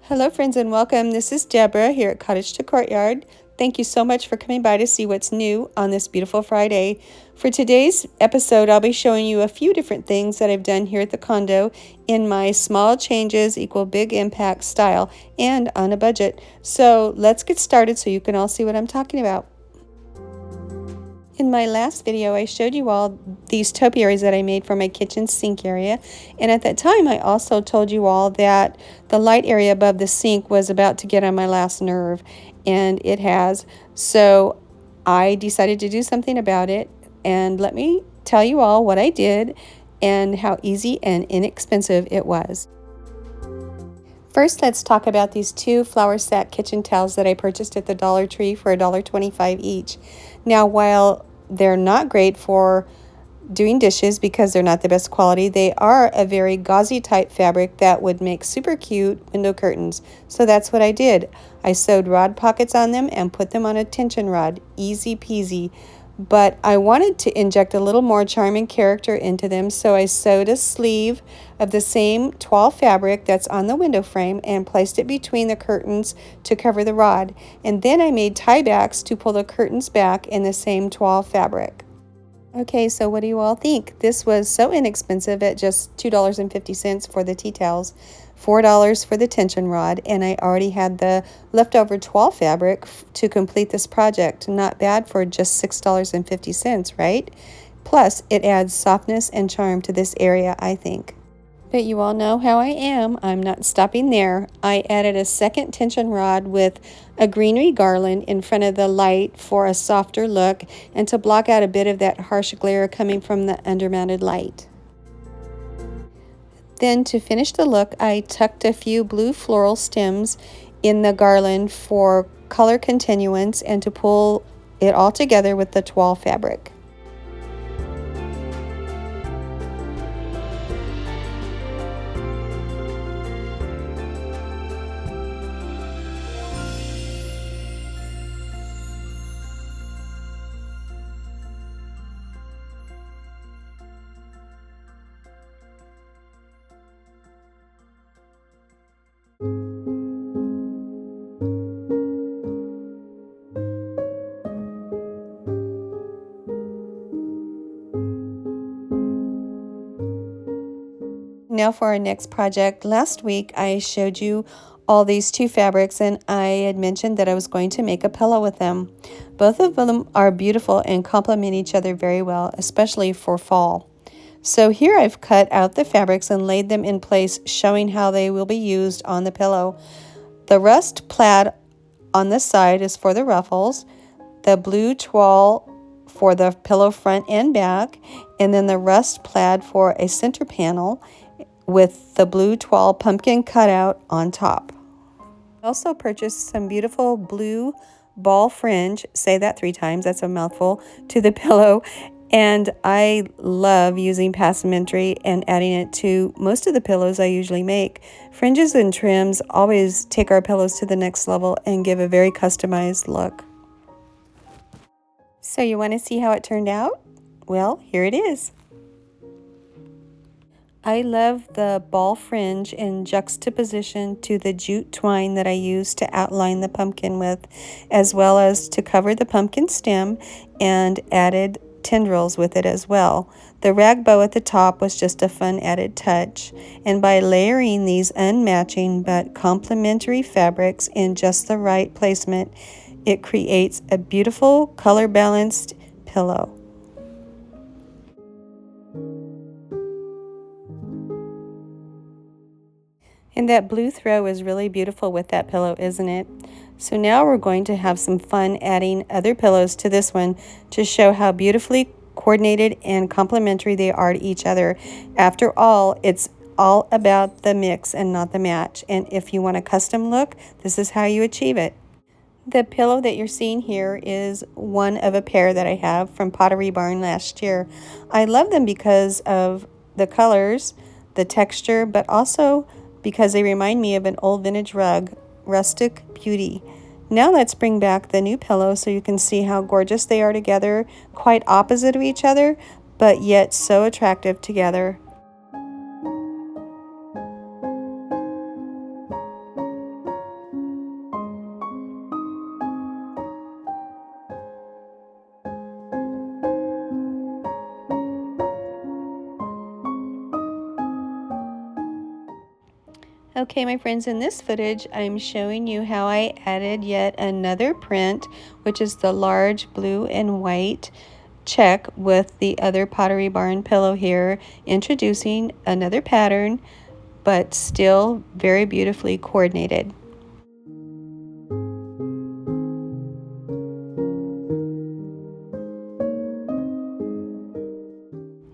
Hello friends and welcome. This is Deborah here at Cottage to Courtyard. Thank you so much for coming by to see what's new on this beautiful Friday. For today's episode, I'll be showing you a few different things that I've done here at the condo in my small changes equal big impact style and on a budget. So let's get started so you can all see what I'm talking about. In my last video, I showed you all these topiaries that I made for my kitchen sink area. And at that time, I also told you all that the light area above the sink was about to get on my last nerve. And it has. So I decided to do something about it. And let me tell you all what I did and how easy and inexpensive it was. First, let's talk about these two flour sack kitchen towels that I purchased at the Dollar Tree for $1.25 each. Now, while they're not great for doing dishes because they're not the best quality, they are a very gauzy type fabric that would make super cute window curtains. So that's what I did. I sewed rod pockets on them and put them on a tension rod. Easy peasy. But I wanted to inject a little more charm and character into them, so I sewed a sleeve of the same toile fabric that's on the window frame and placed it between the curtains to cover the rod. And then I made tie backs to pull the curtains back in the same toile fabric. Okay, so what do you all think? This was so inexpensive at just $2.50 for the tea towels, $4 for the tension rod, and I already had the leftover toile fabric to complete this project. Not bad for just $6.50, right? Plus, it adds softness and charm to this area, I think. But you all know how I am. I'm not stopping there. I added a second tension rod with a greenery garland in front of the light for a softer look and to block out a bit of that harsh glare coming from the undermounted light. Then to finish the look, I tucked a few blue floral stems in the garland for color continuance and to pull it all together with the toile fabric. Now for our next project. Last week I showed you all these two fabrics and I had mentioned that I was going to make a pillow with them. Both of them are beautiful and complement each other very well, especially for fall. So here I've cut out the fabrics and laid them in place, showing how they will be used on the pillow. The rust plaid on the side is for the ruffles, the blue toile for the pillow front and back, and then the rust plaid for a center panel with the blue toile pumpkin cutout on top. I also purchased some beautiful blue ball fringe, say that 3 times, that's a mouthful, to the pillow. And I love using passementerie and adding it to most of the pillows I usually make. Fringes and trims always take our pillows to the next level and give a very customized look. So you want to see how it turned out? Well, here it is. I love the ball fringe in juxtaposition to the jute twine that I used to outline the pumpkin with, as well as to cover the pumpkin stem, and added tendrils with it as well. The rag bow at the top was just a fun added touch, and by layering these unmatching but complementary fabrics in just the right placement, it creates a beautiful color balanced pillow. And that blue throw is really beautiful with that pillow, isn't it? So now we're going to have some fun adding other pillows to this one to show how beautifully coordinated and complementary they are to each other. After all, it's all about the mix and not the match. And if you want a custom look, this is how you achieve it. The pillow that you're seeing here is one of a pair that I have from Pottery Barn last year. I love them because of the colors, the texture, but also because they remind me of an old vintage rug, rustic beauty. Now let's bring back the new pillow so you can see how gorgeous they are together, quite opposite of each other, but yet so attractive together. Okay, my friends, in this footage, I'm showing you how I added yet another print, which is the large blue and white check with the other Pottery Barn pillow here, introducing another pattern, but still very beautifully coordinated.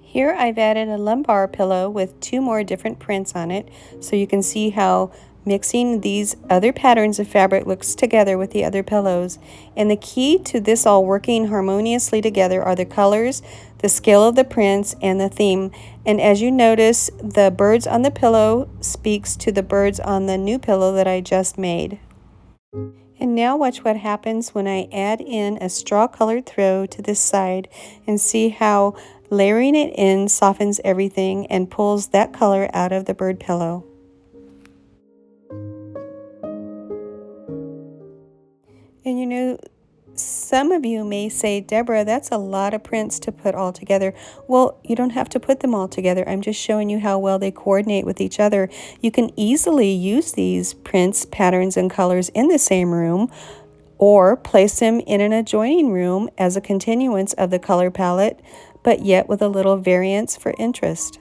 Here I've added a lumbar pillow with two more different prints on it, so you can see how mixing these other patterns of fabric looks together with the other pillows. And the key to this all working harmoniously together are the colors, the scale of the prints, and the theme. And as you notice, the birds on the pillow speaks to the birds on the new pillow that I just made. And now watch what happens when I add in a straw colored throw to this side, and see how layering it in softens everything and pulls that color out of the bird pillow. And you know, some of you may say, Deborah, that's a lot of prints to put all together. Well, you don't have to put them all together. I'm just showing you how well they coordinate with each other. You can easily use these prints, patterns, and colors in the same room, or place them in an adjoining room as a continuance of the color palette, but yet with a little variance for interest.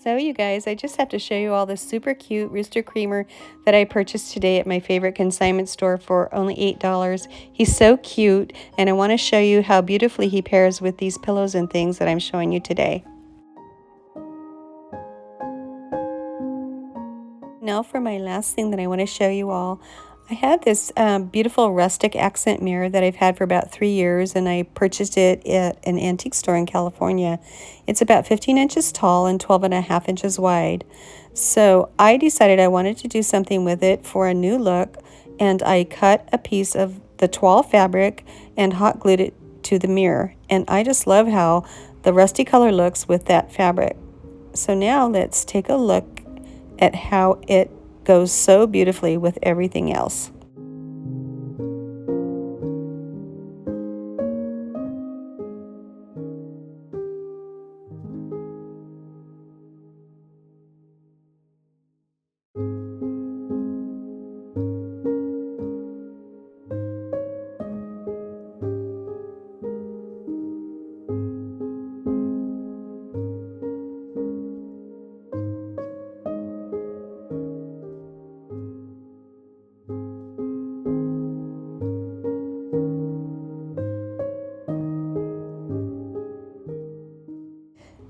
So you guys, I just have to show you all this super cute rooster creamer that I purchased today at my favorite consignment store for only $8. He's so cute, and I want to show you how beautifully he pairs with these pillows and things that I'm showing you today. Now for my last thing that I want to show you all. I have this beautiful rustic accent mirror that I've had for about 3 years, and I purchased it at an antique store in California. It's about 15 inches tall and 12.5 inches wide. So I decided I wanted to do something with it for a new look, and I cut a piece of the toile fabric and hot glued it to the mirror. And I just love how the rusty color looks with that fabric. So now let's take a look at how it goes so beautifully with everything else.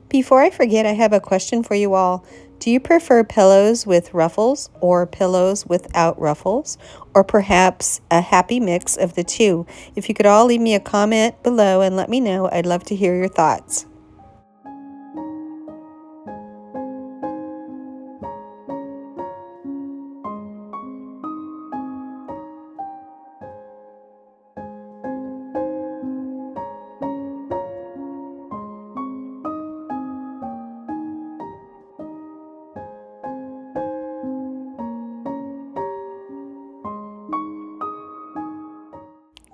Before I forget, I have a question for you all. Do you prefer pillows with ruffles or pillows without ruffles? Or perhaps a happy mix of the two? If you could all leave me a comment below and let me know, I'd love to hear your thoughts.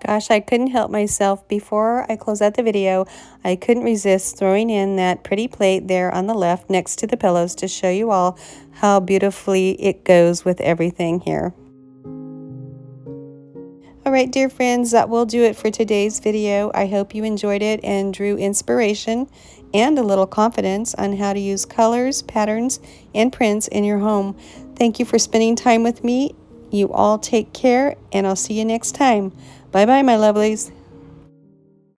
Gosh, I couldn't help myself. Before I close out the video, I couldn't resist throwing in that pretty plate there on the left next to the pillows to show you all how beautifully it goes with everything here. All right, dear friends, that will do it for today's video. I hope you enjoyed it and drew inspiration and a little confidence on how to use colors, patterns, and prints in your home. Thank you for spending time with me. You all take care, and I'll see you next time. Bye-bye, my lovelies.